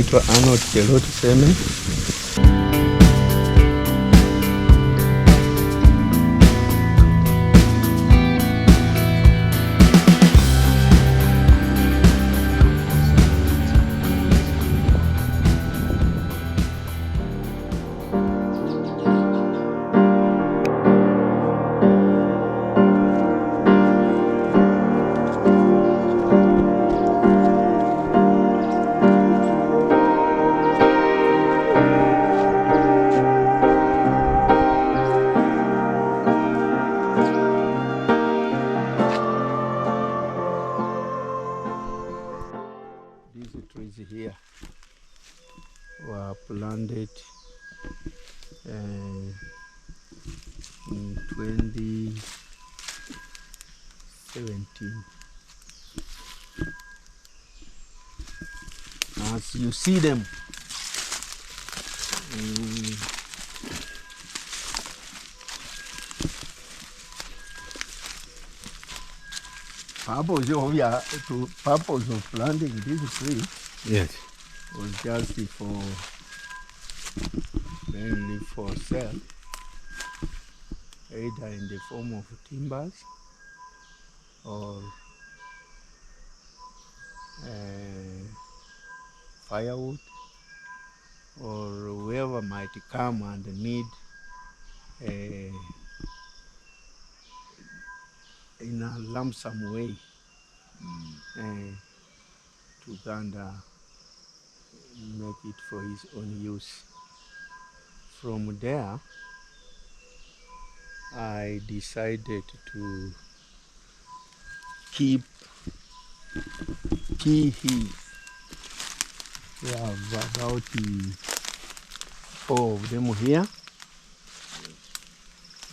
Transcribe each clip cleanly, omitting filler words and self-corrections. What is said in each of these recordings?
naitwa Arnold Chelo tuseme. These trees here were planted in 2017. As you see them, purpose of planting this tree, yes, was just mainly for sale, either in the form of timbers or firewood, or whoever might come and need in a lump sum way to kind of make it for his own use. From there, I decided to keep tea heath. We have about 4 of them here.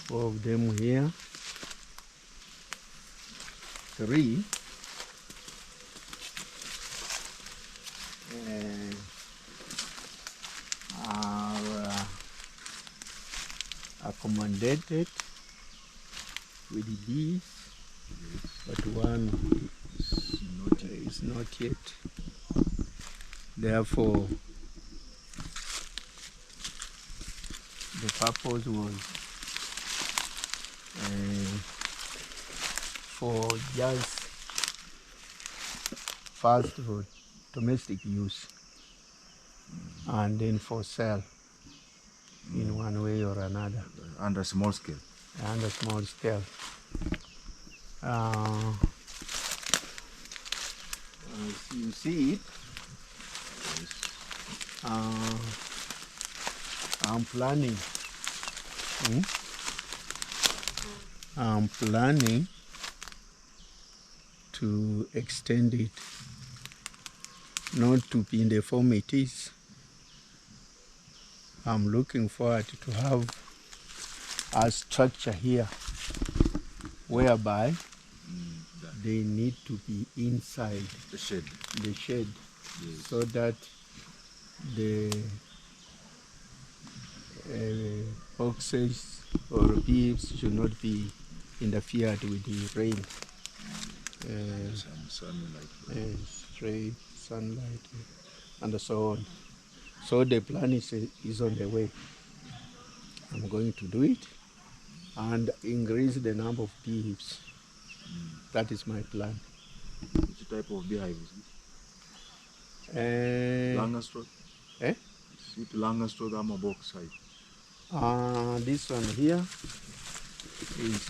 4 of them here. 3 are accommodated with these, but one is not yet. Therefore, the purpose was for just first for domestic use and then for sale in one way or another. Under small scale. Under small scale. As you see it, I'm planning to extend it, not to be in the form it is. I'm looking forward to have a structure here whereby they need to be inside the shed, yes, so that the boxes or beeves should not be interfered with the rain. Stray sunlight and so on. So the plan is on the way. I'm going to do it and increase the number of beehives. That is my plan. Which type of beehive is it? Langerström? Is it Langerström or box hive? This one here is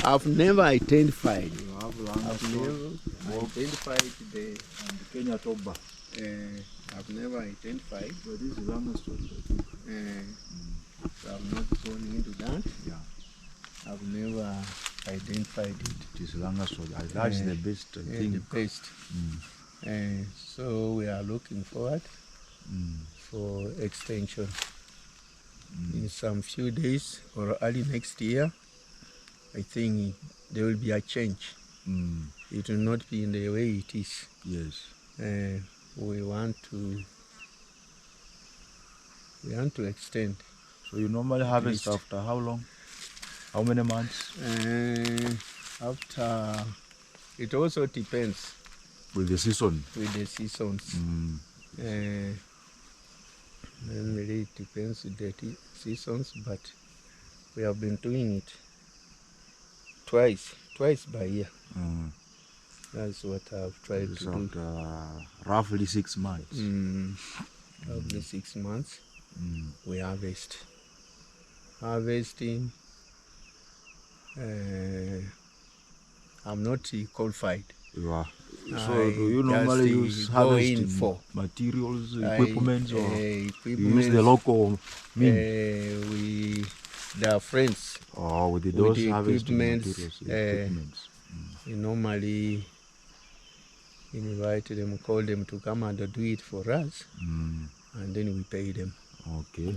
I've never identified. You have Langerström, identified the Kenya Toba. I've never identified. But this is Langerström. So I'm not going into that. Yeah. I've never identified it. It is Langerström. That's the best thing. The best. So we are looking forward for extension in some few days or early next year. I think there will be a change. It will not be in the way it is. Yes. We want to extend. So you normally harvest after how long? How many months? After, it also depends. With the season. With the seasons. Mainly it depends with the seasons, but we have been doing it twice by year. That's what I've tried to do. Roughly 6 months. Roughly 6 months. We harvest. Harvesting. I'm not qualified. You are. So do you normally use harvesting materials, equipment, or you use the local means? There are friends. Oh, with those harvesting equipments. Equipments. We normally invite them, call them to come and do it for us, and then we pay them. Okay.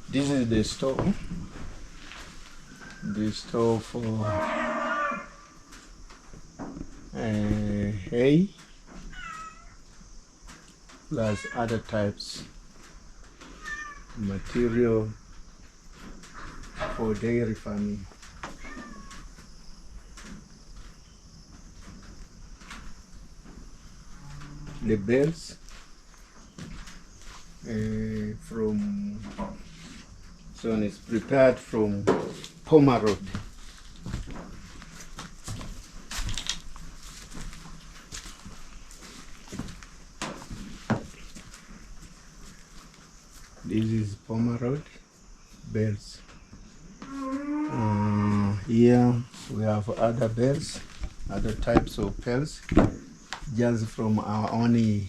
This is the store. The store for hay plus other types material for dairy farming. The bales from it's prepared from pomerode. This is pomerode bales. Here we have other bales, other types of bales, just from our own.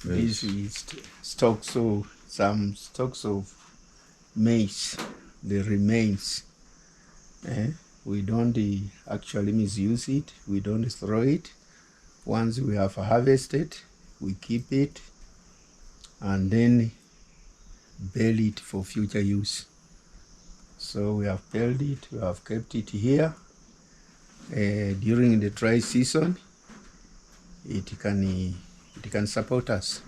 This is stocks of some stocks of maize, the remains. We don't actually misuse it. We don't throw it. Once we have harvested, we keep it and then bale it for future use. So we have baled it. We have kept it here. During the dry season, it can support us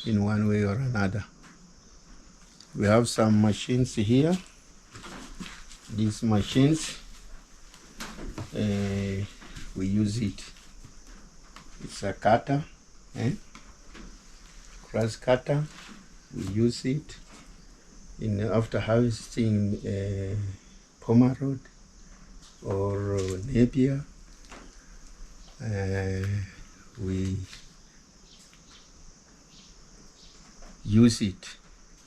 in one way or another. We have some machines here. These machines, we use it. It's a cutter, grass cutter. We use it after harvesting pomerode or napier. We use it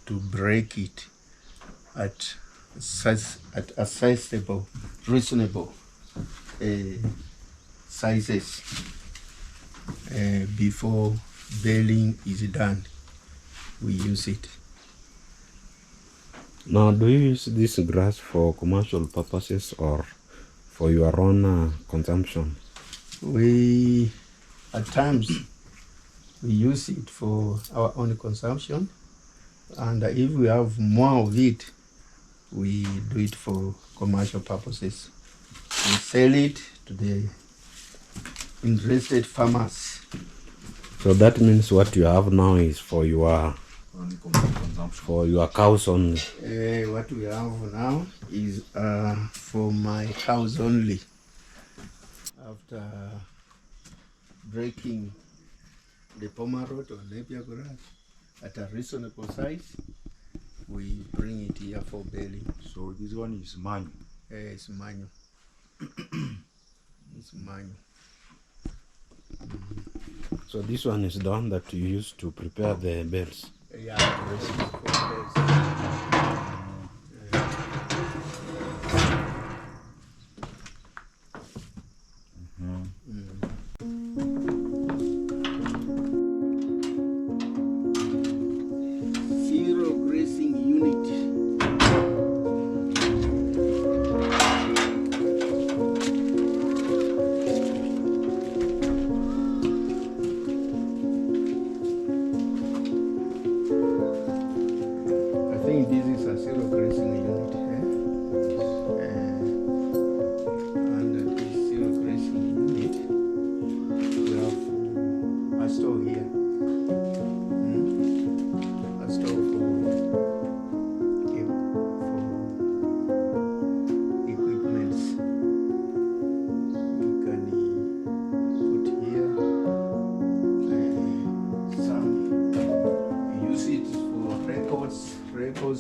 to break it at a sizable, reasonable sizes before baling is done. We use it. Now, do you use this grass for commercial purposes or for your own consumption? At times, we use it for our own consumption, and if we have more of it, we do it for commercial purposes. We sell it to the interested farmers. So that means what you have now is for your cows only. What we have now is for my cows only. After breaking the pomerode or napier grass at a reasonable size, we bring it here for baling. So this one is manual? It's manual. It's manual. So this one is the one that you use to prepare the bales? Yeah, the recipe for bales. Zero grazing unit.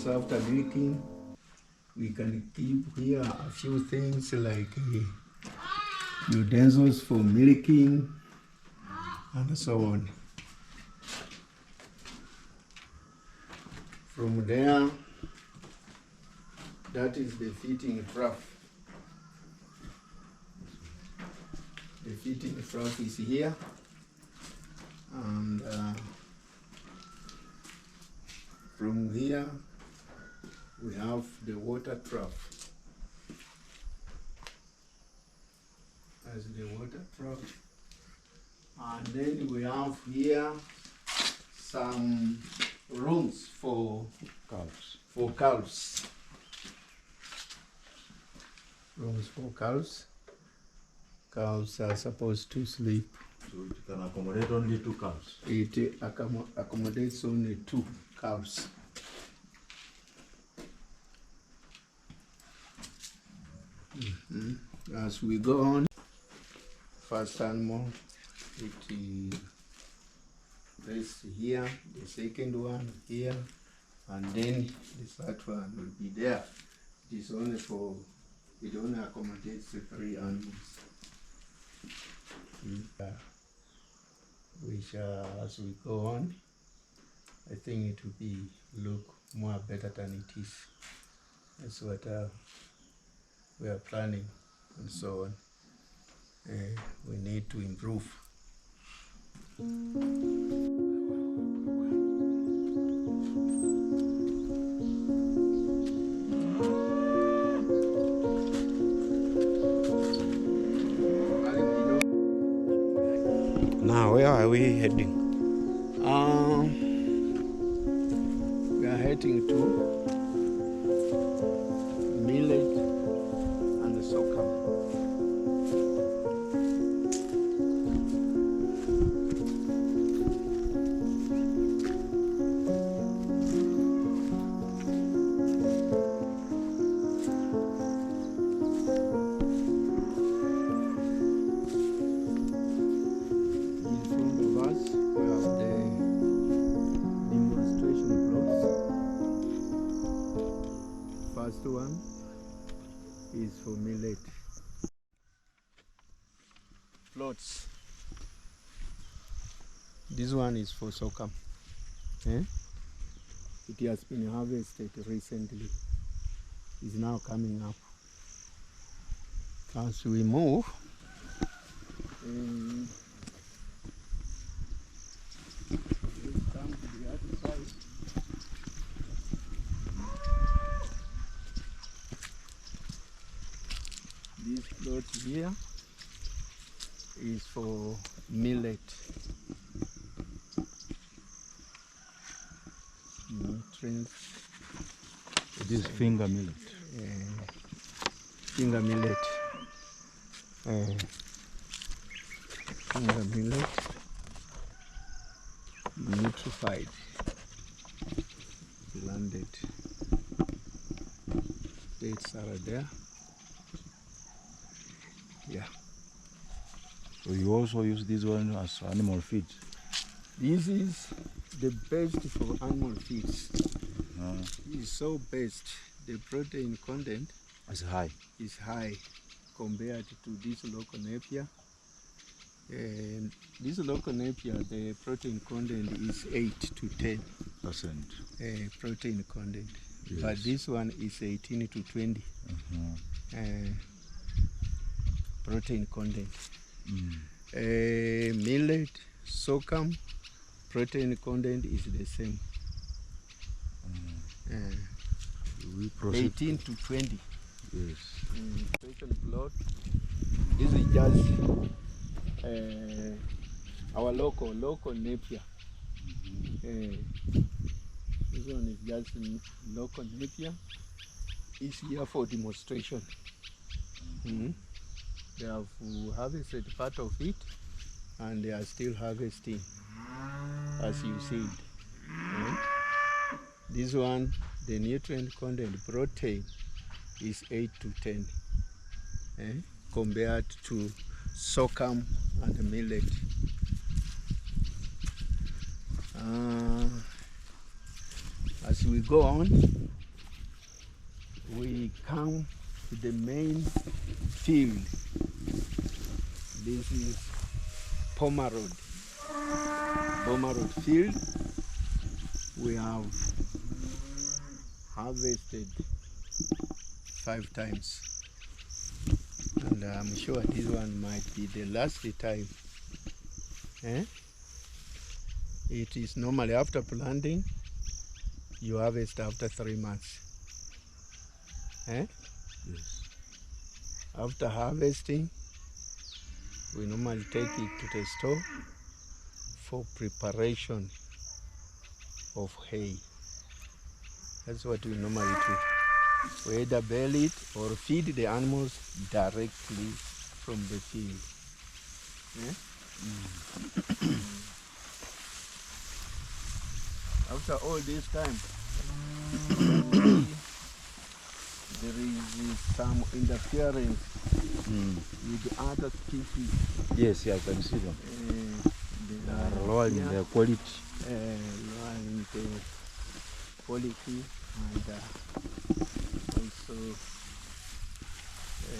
course, after milking, we can keep here a few things like utensils for milking and so on. From there, that is the feeding trough. The feeding trough is here, and from here we have the water trough. That's the water trough. And then we have here some rooms for calves. Rooms for calves. Cows are supposed to sleep. So it can accommodate only 2 cows? It accommodates only 2 cows. As we go on, first animal, it rests here, the second one here, and then the third one will be there. It is only it only accommodates the 3 animals. Which as we go on, I think it will look more better than it is. That's what we are planning, and so on. We need to improve. Now, where are we heading? We are heading to millet and sorghum. First one is for millet plots. This one is for sorghum. It has been harvested recently. It's now coming up. As we move, we come to the other side. This plot here is for millet. Nutrients. It is finger millet. Finger millet. Finger millet. Nutrified. Landed. Dates are there. Yeah. So you also use this one as animal feed? This is the best for animal feeds. It's so best. The protein content is high compared to this local Napier. And this local Napier, the protein content is 8 to 10% protein content. Yes. But this one is 18 to 20 protein content. Millet, sorghum, protein content is the same. 18 to 20. Yes. Second plot. This is just our local Napier. This one is just local Napier. It's here for demonstration. They have harvested part of it, and they are still harvesting, as you see. This one, the nutrient content protein is 8 to 10, compared to sorghum and millet. As as we go on, we come to the main field. This is Pomerode field. We have harvested 5 times, and I'm sure this one might be the last time. It is normally after planting, you harvest after 3 months. Yes. After harvesting, we normally take it to the store for preparation of hay. That's what we normally do. We either bale it or feed the animals directly from the field. After all this time, there is some interference with other species. Yes, I can see them. They are lowering their quality. Lowering the quality and also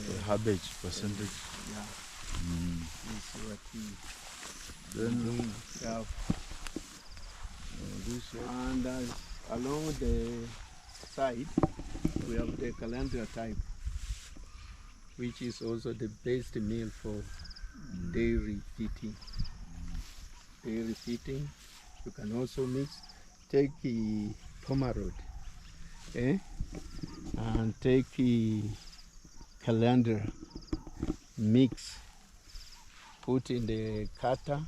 the habit percentage. Yeah. This is what we Then have. This And along the side, we have the calendar type, which is also the best meal for dairy feeding. Dairy feeding, you can also mix, take the Pomerode, and take the calendar, mix, put in the cutter,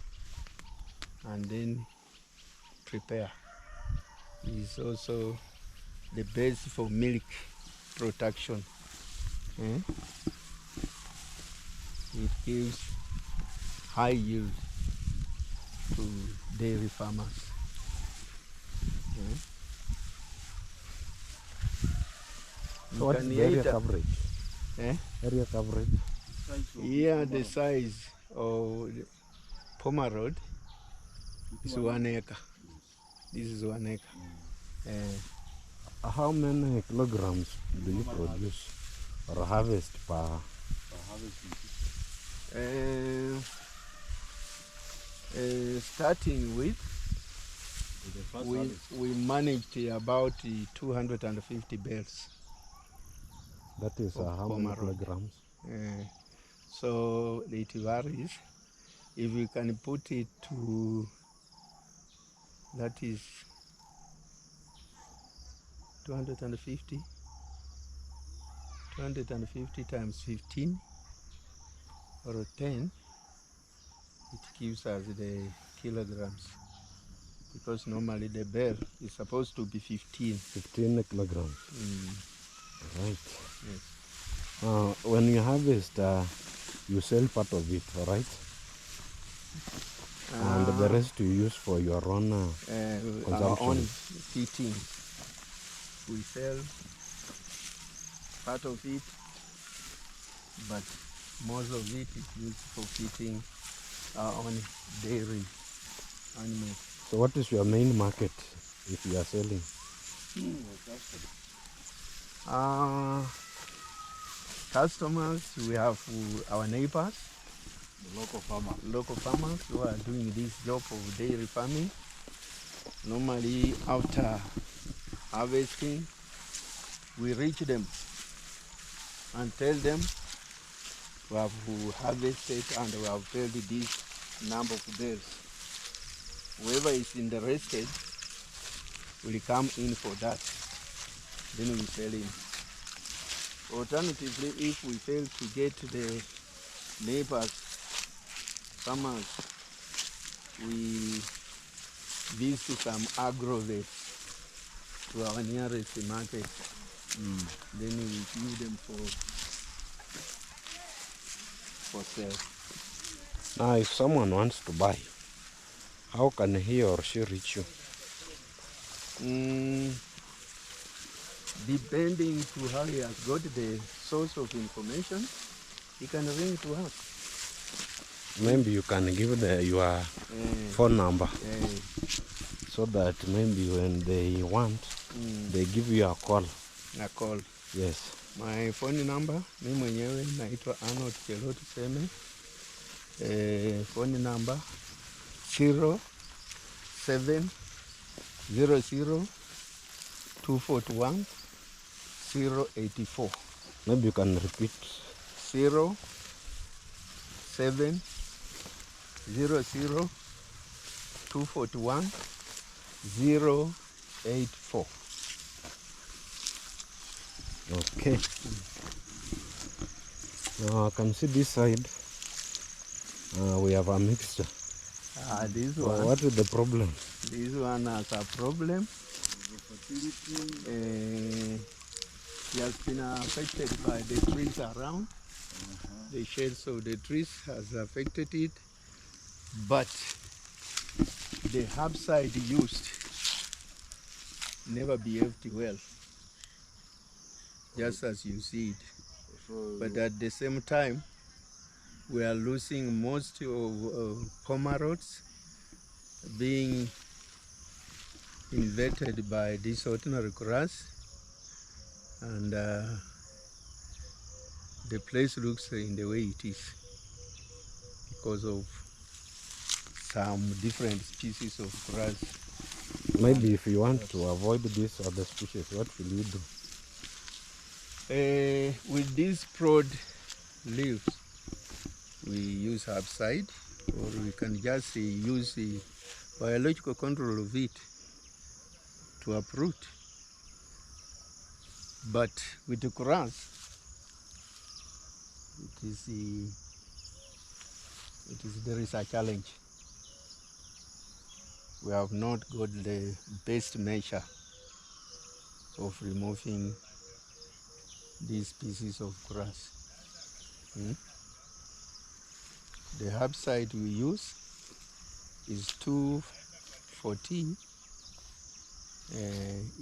and then prepare. Is also the base for milk production. It gives high yield to dairy farmers. So what is the area coverage? Area coverage? Here the size of the Pomerode is 1 acre. This is 1 acre. How many kilograms do you produce or harvest per harvesting? Starting with, we managed about 250 bales. That is how many kilograms? So it varies. If you can put it to, that is 250 times 15 or 10, it gives us the kilograms, because normally the bale is supposed to be 15. 15 kilograms. Right. Yes. When you harvest, you sell part of it, right? And the rest you use for your own consumption. Our own feeding. We sell part of it, but most of it is used for feeding our own dairy animals. So what is your main market if you are selling? Customers, we have our neighbors, the local farmers who are doing this job of dairy farming. Normally after harvesting, we reach them and tell them we have harvested and we have filled this number of bales. Whoever is interested will come in for that. Then we sell him. Alternatively, if we fail to get the neighbors, farmers, we visit some agro-vets to our nearest market. Then we give them for sale. Now, if someone wants to buy, how can he or she reach you? Depending to how he has got the source of information, he can ring to us. Maybe you can give your phone number so that maybe when they want, they give you a call. A call. Yes. My phone number, mi mwenyewe naitwa Arnold Chelot Seme. Phone number 0700-241-084. Maybe you can repeat. 0700-241-084. Okay. Now I can see this side. We have a mixture. This one. What is the problem? This one has a problem. It has been affected by the trees around. The shades of the trees has affected it, but the herbicide used never behaved well, just as you see it. But at the same time, we are losing most of pomerods being invaded by this ordinary grass, and the place looks in the way it is because of some different species of grass. Maybe if you want to avoid these other species, what will you do? With these broad leaves, we use herbicide, or we can just use the biological control of it to uproot. But with the grass, there is a challenge. We have not got the best measure of removing these species of grass. The herbicide we use is 2,4-D.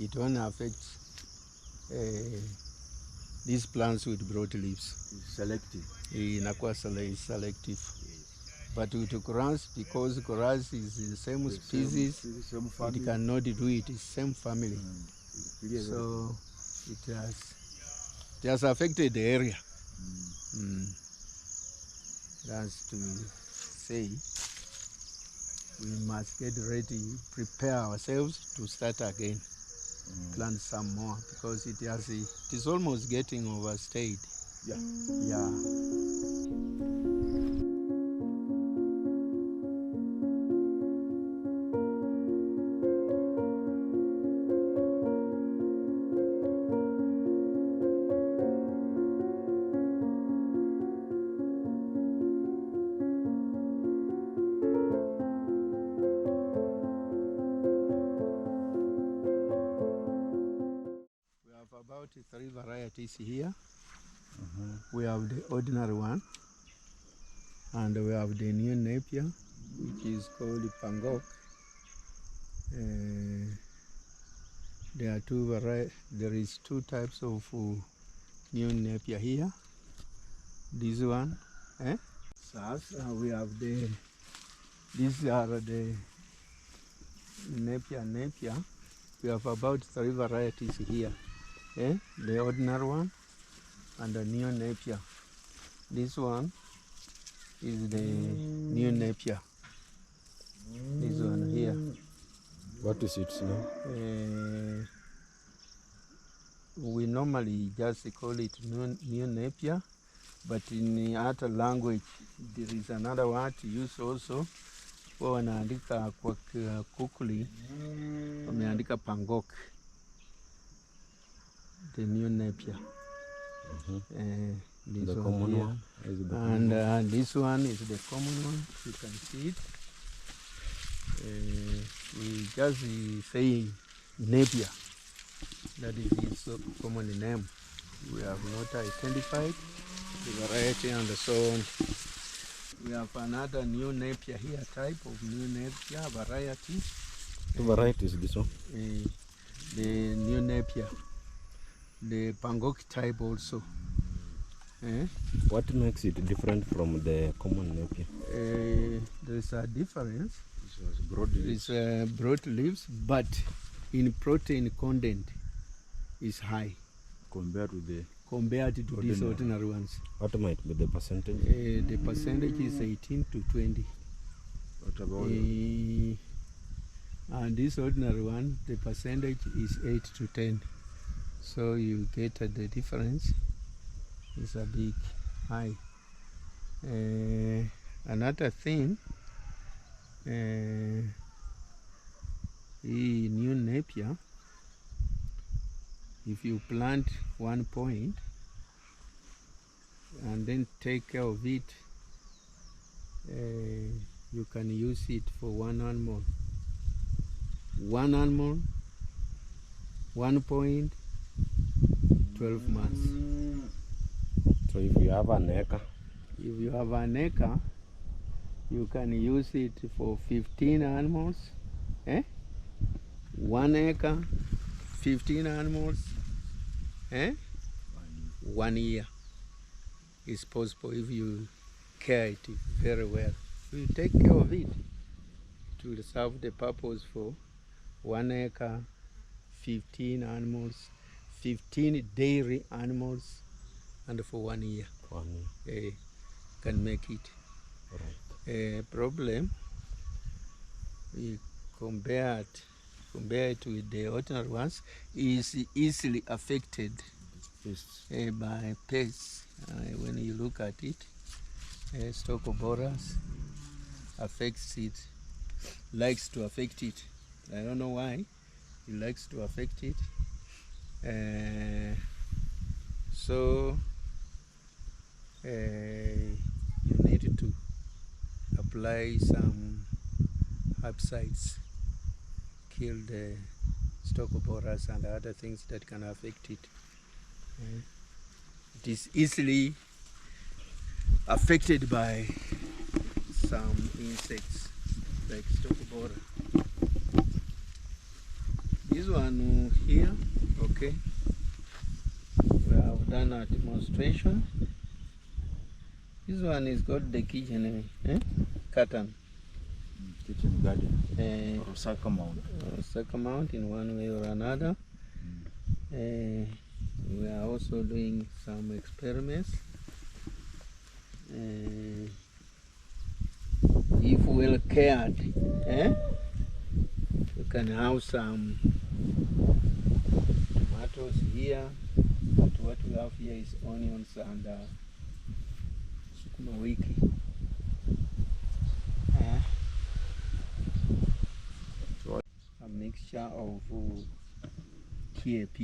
It only affects these plants with broad leaves. It's selective. Inakuwa selective. But with grass, because grass is the same species, Same family. it cannot do it. It's same family. So it has affected the area. That's to say we must get ready, prepare ourselves to start again, plant some more, because it is almost getting overstayed. Yeah. About 3 varieties here. We have the ordinary one, and we have the new Napier, which is called Pangok. There is 2 types of new Napier here. This one, we have these are the Napier. We have about 3 varieties here. The ordinary one and the new Napier. This one is the new Napier. This one here. What is its name? We normally just call it new Napier, but in the other language there is another word used also. Wanaandika kwa kukuli, wameandika Pangok. The new Napier. The common one. And this one is the common one. You can see it. We just say Napier. That is its common name. We have not identified the variety and so on. We have another new Napier here, type of new Napier variety. The variety is this one? The new Napier. The Pangok type also. What makes it different from the common Napier? There is a difference. Broad leaves. It's broad leaves, but in protein content is high compared to these ordinary ones. What might be the percentage? The percentage is 18 to 20. What about and this ordinary one, the percentage is 8 to 10. So you get the difference is a big high. Another thing, new Napier, if you plant 1 point and then take care of it, you can use it for 1 animal. 1 animal, 1 point, 12 months. So if you have an acre? If you have an acre, you can use it for 15 animals. 1 acre, 15 animals. 1 year is possible if you care it very well. If you take care of it, it will serve the purpose for 1 acre, 15 animals, 15 dairy animals, and for 1 year. 1 year. Can make it. Right. Problem, we compare it with the ordinary ones, is easily affected by pests. When you look at it, stalk borers affects it, likes to affect it. I don't know why it likes to affect it. So you need to apply some herbicides, kill the stalk borers and other things that can affect it. It is easily affected by some insects like stalk borer. This one here, okay, we have done a demonstration. This one is called the kitchen curtain. Kitchen garden or sucker mount. Sucker mount in one way or another. We are also doing some experiments. If well cared, you can have some tomatoes here. But what we have here is onions and sukuma wiki. A mixture of TAP.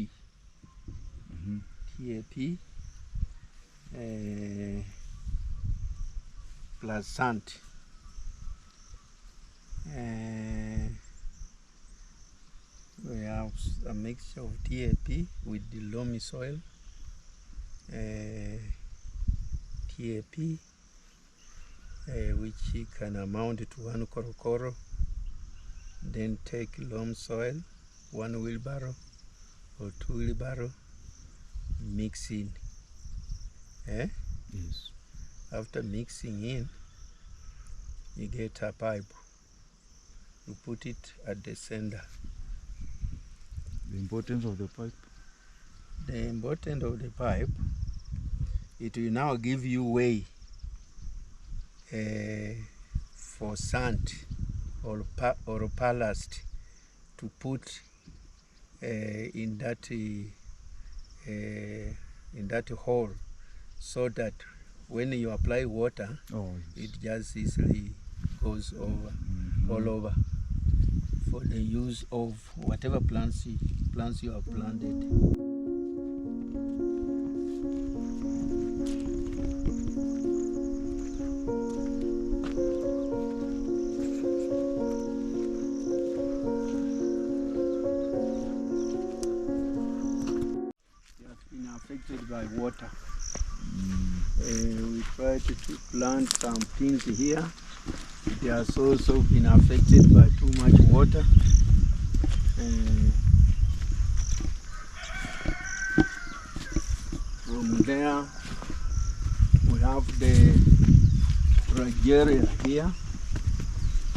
TAP plus sand. We have a mixture of TAP with the loamy soil. TAP which can amount to 1 korokoro. Then take loam soil, 1 wheelbarrow or 2 wheelbarrow, mix in. Yes. After mixing in, you get a pipe. You put it at the center. The importance of the pipe? The importance of the pipe, it will now give you way for sand or ballast to put in that hole, so that when you apply water, it just easily goes over, all over, for the use of whatever plants you have planted. By water. We tried to plant some things here. They are also been affected by too much water. From there, we have the Nigeria here,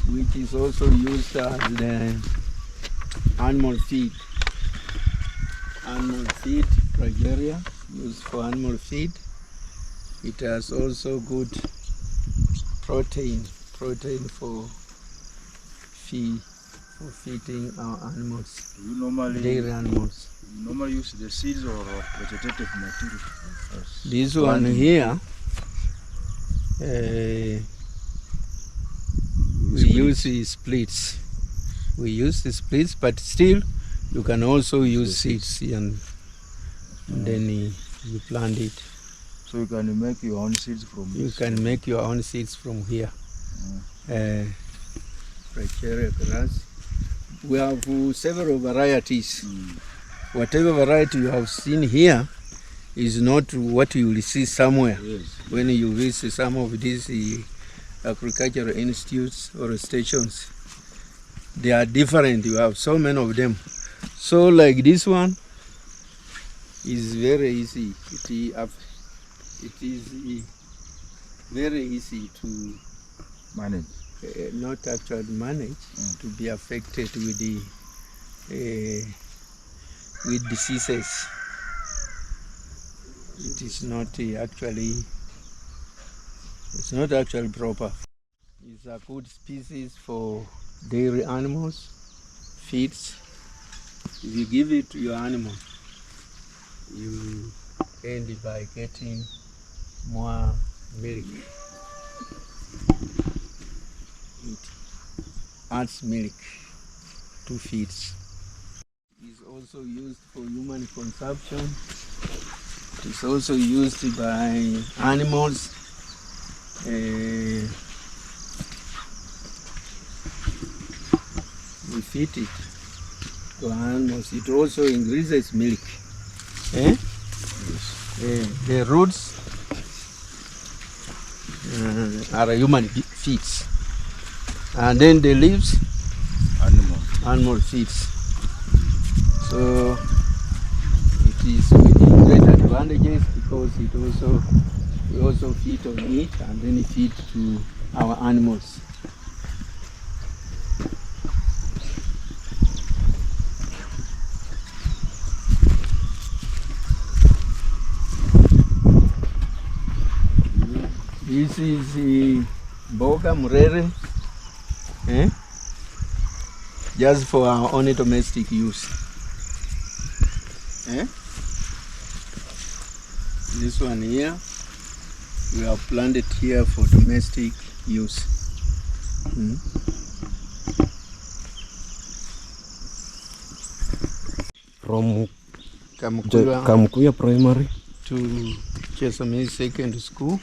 which is also used as animal feed. Animal feed criteria used for animal feed. It has also good protein for feeding our animals. Do you normally dairy animals. You normally use the seeds or vegetative material? This one here, we use the splits. We use the splits, but still you can also use seeds and then you plant it. So you can make your own seeds from You can make your own seeds from here. Brachiaria grass. We have several varieties. Whatever variety you have seen here is not what you will see somewhere. When you visit some of these agricultural institutes or stations. They are different. You have so many of them. So like this one is very easy. It is very easy to manage. Not actually manage, to be affected with diseases. It is not actually proper. It's a good species for dairy animals, feeds. If you give it to your animal, you end by getting more milk. It adds milk to feeds. It's also used for human consumption. It's also used by animals. We feed it to animals. It also increases milk. The roots are human feeds, and then the leaves, animal feeds. So it is with great advantages because we also feed on it and then feed to our animals. This is the boga murere, just for our own domestic use. This one here, we have planted here for domestic use. From Kamukuya Primary to Chesame Secondary School.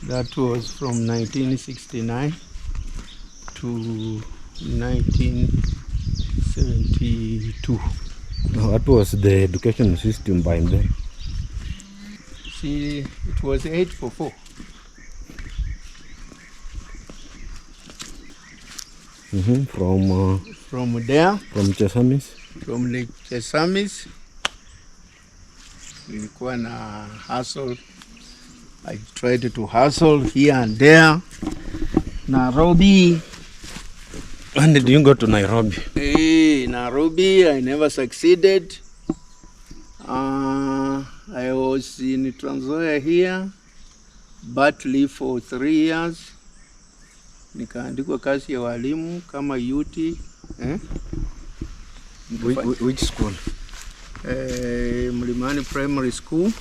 That was from 1969 to 1972. What was the education system by then? See, it was 844. From there, from Chesamis, from the Chesamis, ilikuwa na hustle. I tried to hustle here and there. Nairobi. When did you go to Nairobi? Nairobi, I never succeeded. I was in Trans Nzoia here, Bartley for 3 years. Nikaandikwa kazi ya walimu kama UT. Which school? Mlimani Primary School.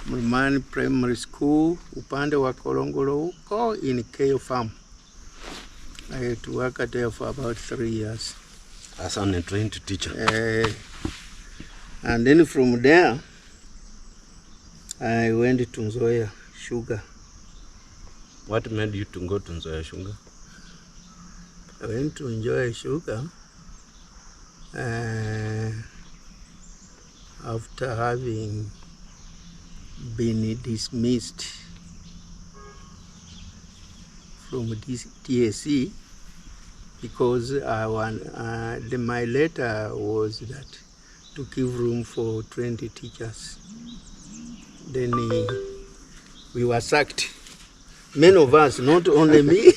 Mlimani Primary School, upande wa Kolongolo huko in Keyo Farm. I had to work there for about 3 years. As an trained teacher. And then from there, I went to Nzoia Sugar. What made you to go to Nzoia Sugar? I went to Nzoia Sugar after having been dismissed from this TSC because my letter was that to give room for 20 teachers. Then we were sacked. Many of us, not only me.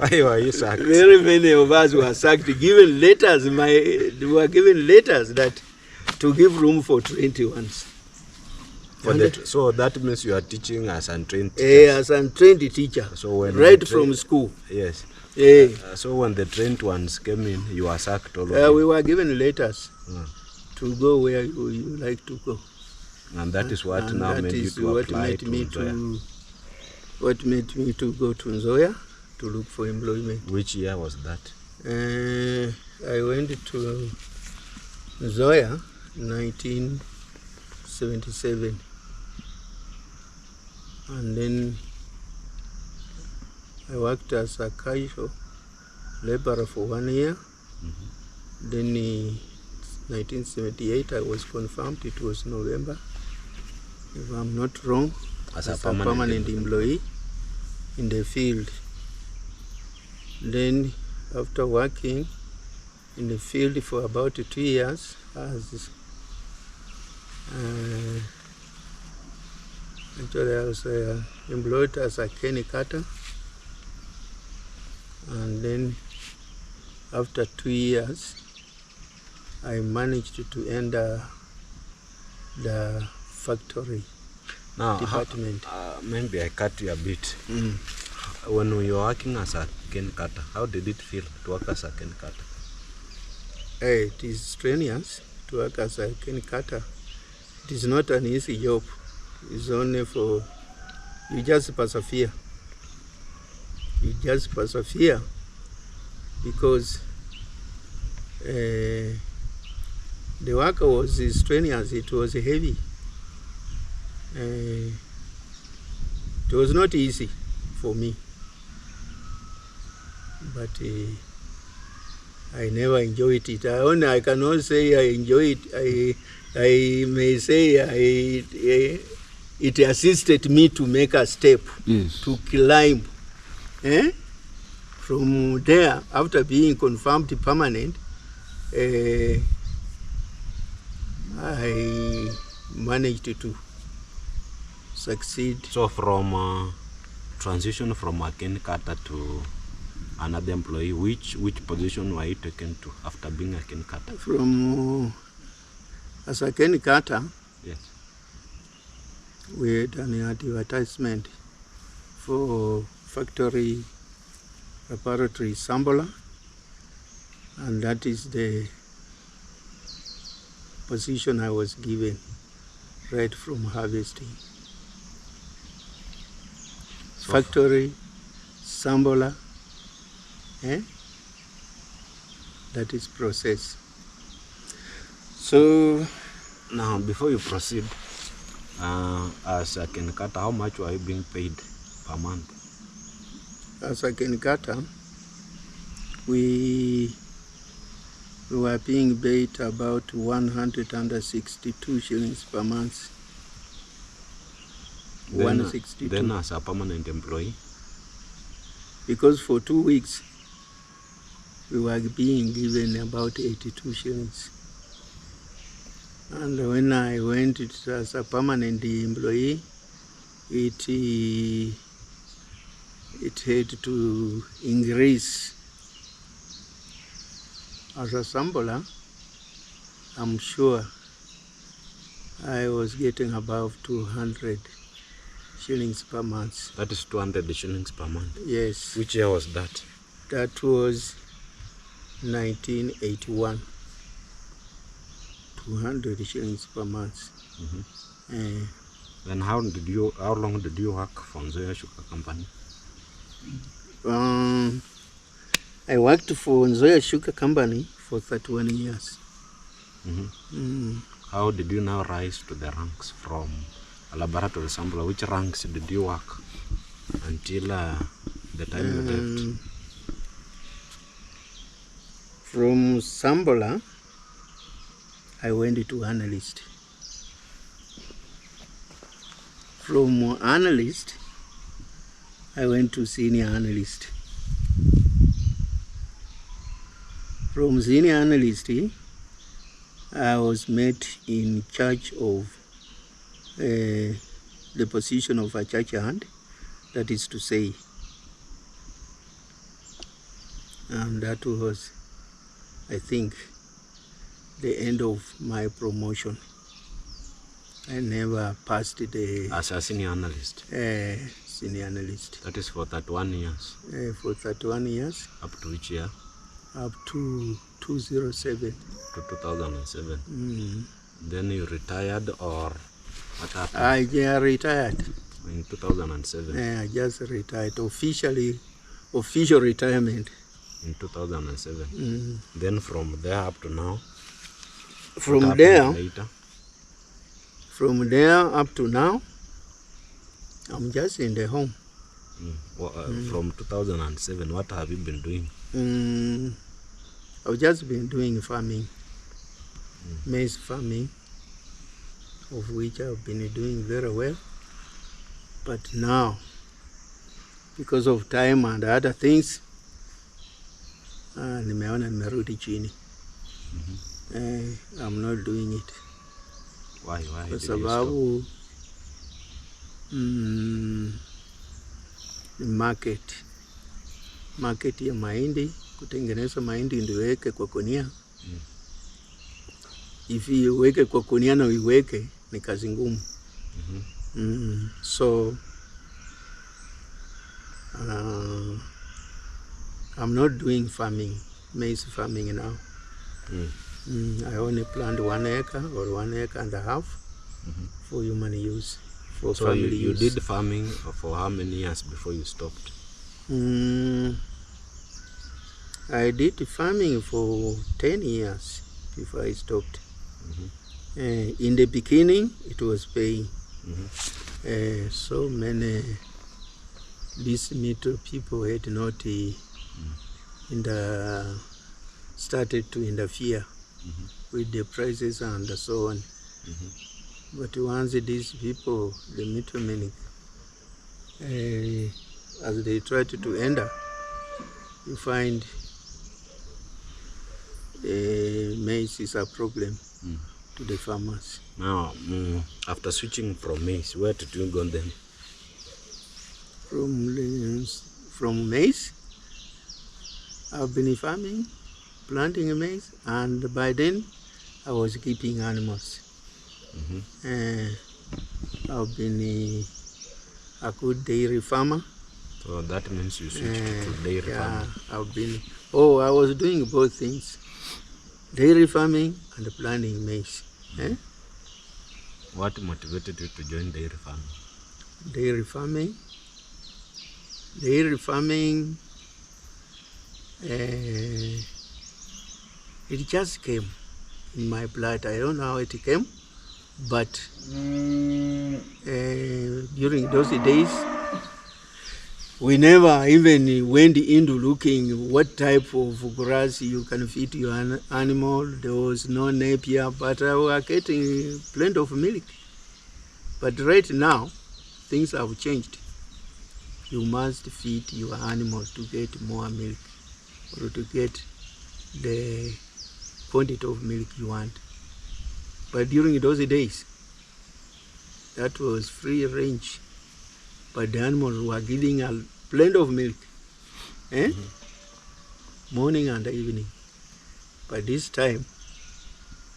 Why were you sacked? Very many of us were sacked, given letters. We were given letters that to give room for 21s. So that means you are teaching as untrained teacher. As an untrained teacher. So when right from school. Yes. Yeah. So when the trained ones came in, you were sacked all of them. We were given letters to go where you like to go. And that is what now made you to apply to Nzoia. What made me to go to Nzoia to look for employment. Which year was that? I went to Nzoia 1977. And then I worked as a casual laborer for 1 year. Then in 1978 I was confirmed, it was November, if I'm not wrong, as a permanent employee in the field. Then after working in the field for about 2 years, actually I was employed as a cane cutter. And then after 2 years, I managed to enter the factory department. Maybe I cut you a bit. When you were working as a cane cutter, how did it feel to work as a cane cutter? It is strenuous to work as a cane cutter. It is not an easy job. It's only for you just persevere. You just persevere because the work was strenuous. It was heavy. It was not easy for me, but I never enjoyed it. I cannot say I enjoyed it. I may say it assisted me to make a step, to climb. From there, after being confirmed permanent, I managed to succeed. So from transition from a cane cutter to another employee, which position were you taken to after being a cane cutter? From as a cane cutter, yes, we had an advertisement for factory preparatory assembler, and that is the position I was given right from harvesting. So factory assembler, that is process. So now before you proceed, as a cane cutter, how much were you being paid per month? As a cane cutter, we were being paid about 162 shillings per month. Then, 162. Then as a permanent employee? Because for 2 weeks, we were being given about 82 shillings. And when I went as a permanent employee, it had to increase. As a assembler, I'm sure I was getting above 200 shillings per month. That is 200 shillings per month? Yes. Which year was that? That was 1981. 200 shillings per month. Then how long did you work for Nzoia Sugar Company? I worked for Nzoia Sugar Company for 31 years. How did you now rise to the ranks from a laboratory assembler? Which ranks did you work until the time you left? From assembler, I went to analyst. From analyst, I went to senior analyst. From senior analyst, I was made in charge of the position of a church hand, that is to say, And that was, I think, the end of my promotion. I never passed the... As a senior analyst? Senior analyst. That is for 31 years? For 31 years. Up to which year? Up to 2007. To 2007. Then you retired, or what happened? I retired. In 2007? I just retired. Official retirement. In 2007? Then from there up to now? From there up to now, I'm just in the home. From 2007, what have you been doing? I've just been doing farming, maize farming, of which I've been doing very well. But now, because of time and other things, nimeona nimerudi chini. I'm not doing it. Why? Kwa sababu market ya mahindi, kutengeneza mahindi ndio weke kwa gunia. If iweke kwa gunia na uiweke ni kazi ngumu. So I'm not doing maize farming now. I only plant 1 acre or 1 acre and a half for human use, for family use. So you did farming for how many years before you stopped? I did farming for 10 years before I stopped. In the beginning, it was paying. So many these middle people had not started to interfere with the prices and so on. But once these people, the middlemen, as they tried to enter, you find maize is a problem to the farmers. Now, after switching from maize, where did you go then? From maize, I've been farming, planting maize, and by then I was keeping animals. I've been a good dairy farmer. So that means you switched to dairy farming? I was doing both things, dairy farming and planting maize. What motivated you to join dairy farming? Dairy farming, it just came in my blood. I don't know how it came, but during those days, we never even went into looking what type of grass you can feed your animal. There was no napier, but we were getting plenty of milk. But right now, things have changed. You must feed your animals to get more milk, or to get the quantity of milk you want. But during those days, that was free range. But the animals were giving a plenty of milk, morning and evening. But this time,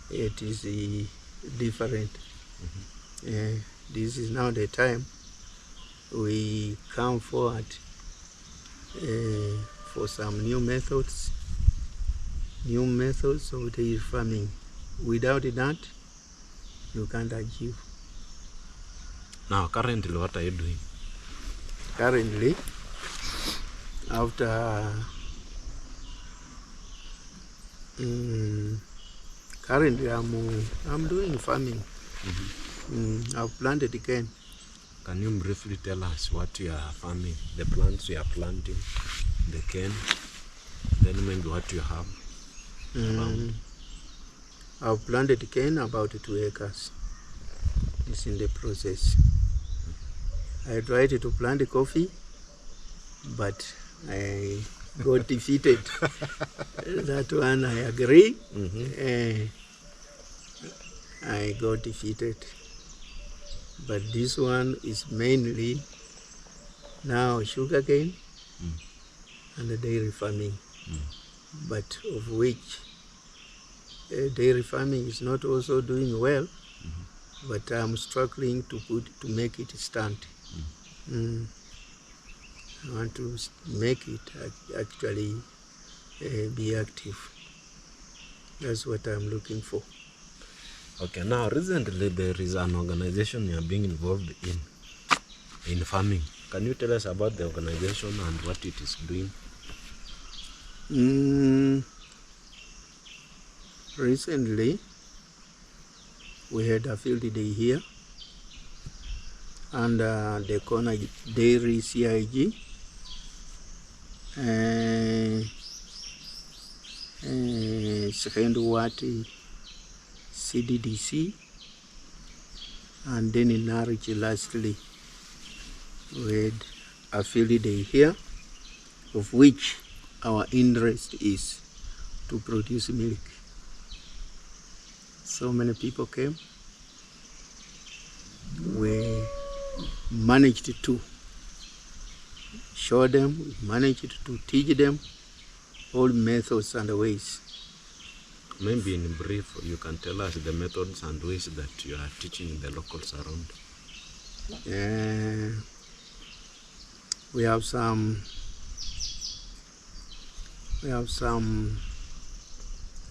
it is different. This is now the time we come forward for some new methods of dairy farming. Without that, you can't achieve. Now, currently, what are you doing? Currently, I'm doing farming. I've planted again. Can you briefly tell us what you are farming, the plants you are planting, the cane, then maybe what you have around? I've planted cane about 2 acres. It's in the process. I tried to plant coffee, but I got defeated. That one I agree. I got defeated. But this one is mainly now sugarcane and dairy farming. but of which dairy farming is not also doing well, but I'm struggling to make it stand. I want to make it actually be active. That's what I'm looking for. Okay, now recently there is an organization you are being involved in farming. Can you tell us about the organization and what it is doing? Recently, we had a field day here, and the Corner Dairy CIG, second Wati CDDC, and then in Norwich lastly, we had a field day here, of which our interest is to produce milk. So many people came. We managed to show them, we managed to teach them all methods and ways. Maybe in brief, you can tell us the methods and ways that you are teaching the locals around. We have some,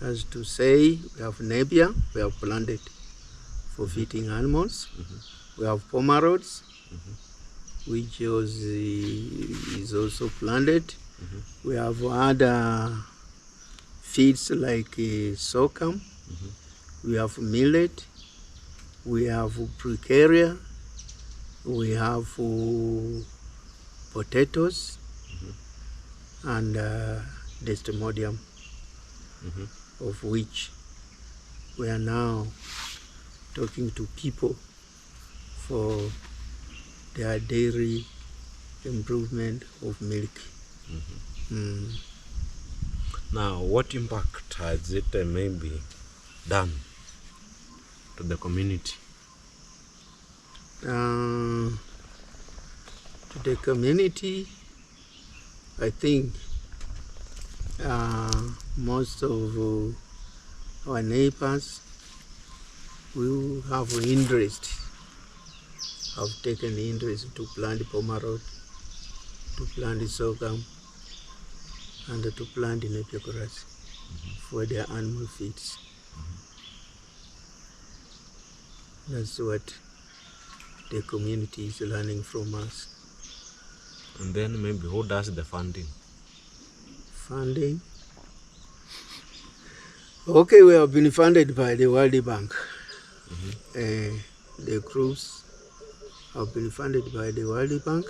as to say, we have Napier, we have planted for feeding animals. We have pomerods, which is also planted. We have other feeds like sorghum. We have millet. We have precaria. We have potatoes and desmodium, of which we are now talking to people for their dairy improvement of milk. Now, what impact has it maybe done to the community? To the community, I think most of our neighbors will have interest, have taken interest to plant pomerod, to plant sorghum, and to plant Napier grass for their animal feeds. That's what the community is learning from us. And then maybe who does the funding? Funding? Okay, we have been funded by the World Bank. The groups have been funded by the World Bank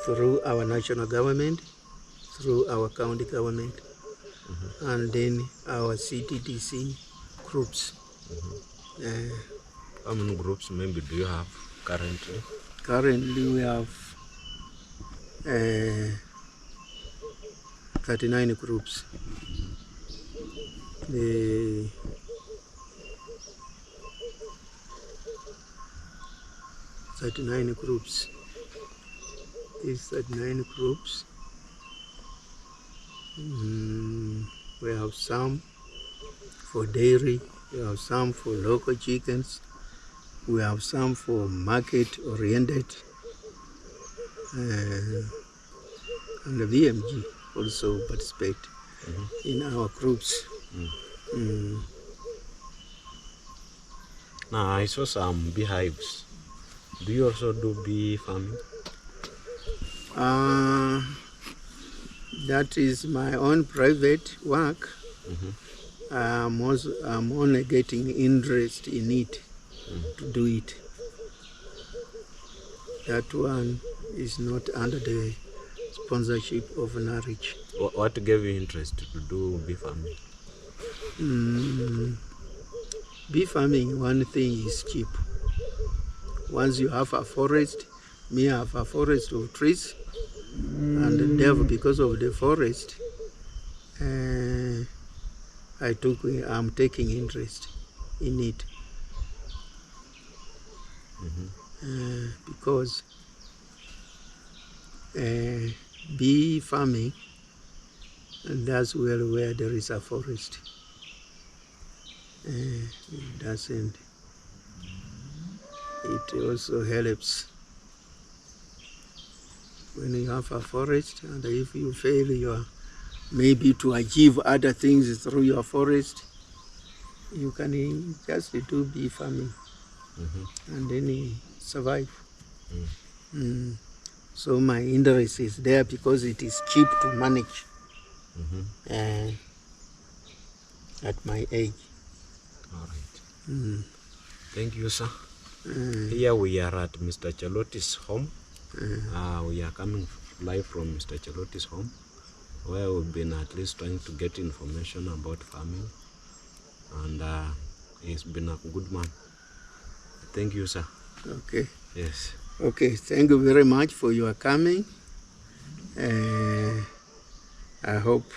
through our national government, through our county government, and then our CTDC groups. How many groups maybe do you have currently? Currently we have 39 groups. The 39 groups. These 39 groups, we have some for dairy, we have some for local chickens, we have some for market-oriented, and the VMG also participate in our groups. Now, I saw some beehives. Do you also do bee farming? That is my own private work. I'm only getting interest in it to do it. That one is not under the sponsorship of Norwich. What gave you interest to do bee farming? Bee farming, one thing is cheap. Once you have a forest, me have a forest of trees, and therefore because of the forest, I'm taking interest in it. Because bee farming And that's where there is a forest. It doesn't. It also helps when you have a forest, and if you fail maybe to achieve other things through your forest, you can just do bee farming and then survive. So my interest is there because it is cheap to manage at my age. All right. Thank you, sir. Here we are at Mr. Chalotti's home. We are coming live from Mr. Chalotti's home, where we've been at least trying to get information about farming, and he's been a good man. Thank you, sir. Okay. Yes. Okay, thank you very much for your coming. I hope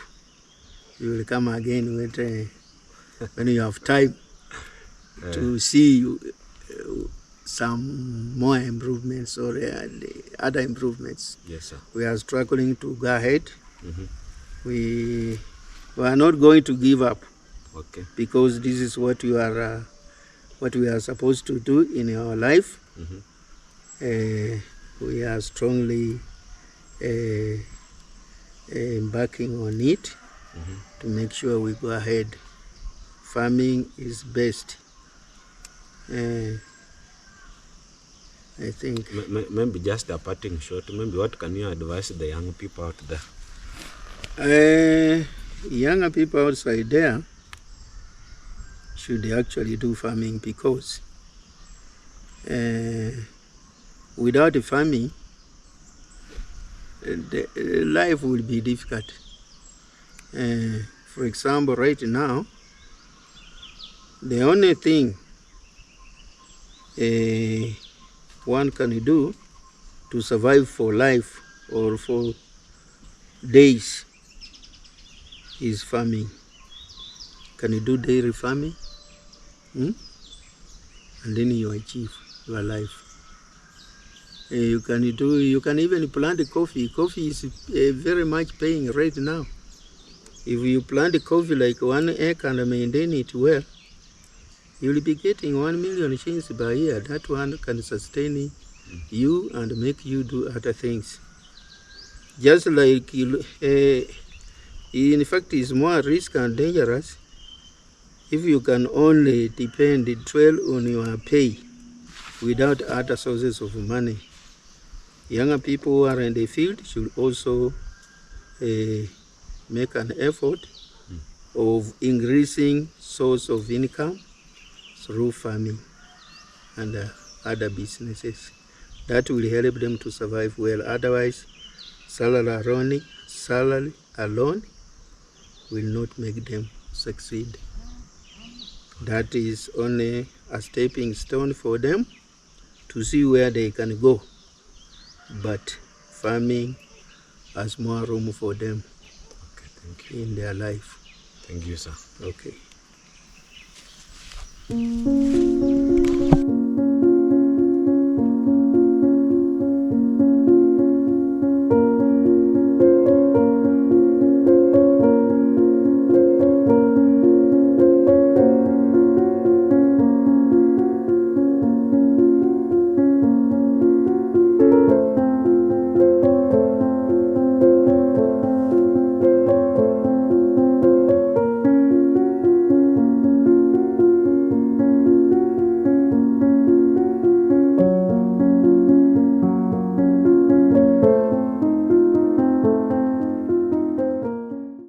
you will come again with, when you have time to see some more improvements or other improvements. Yes, sir. We are struggling to go ahead. We are not going to give up. Okay. Because this is what we are supposed to do in our life. We are strongly embarking on it to make sure we go ahead. Farming is best. I think. Maybe just a parting shot. Maybe what can you advise the young people out there? Younger people outside there should actually do farming, because without farming, life will be difficult. For example, right now, the only thing one can do to survive for life or for days is farming. Can you do dairy farming? And then you achieve your life. You can even plant coffee. Coffee is very much paying right now. If you plant coffee like 1 acre and maintain it well, you will be getting 1 million shillings per year. That one can sustain you and make you do other things. Just like, in fact, it's more risky and dangerous if you can only depend on your pay without other sources of money. Younger people who are in the field should also make an effort of increasing source of income through farming and other businesses. That will help them to survive well. Otherwise, salary alone will not make them succeed. That is only a stepping stone for them to see where they can go. But farming has more room for them. Okay, thank you. In their life. Thank you, sir. Okay.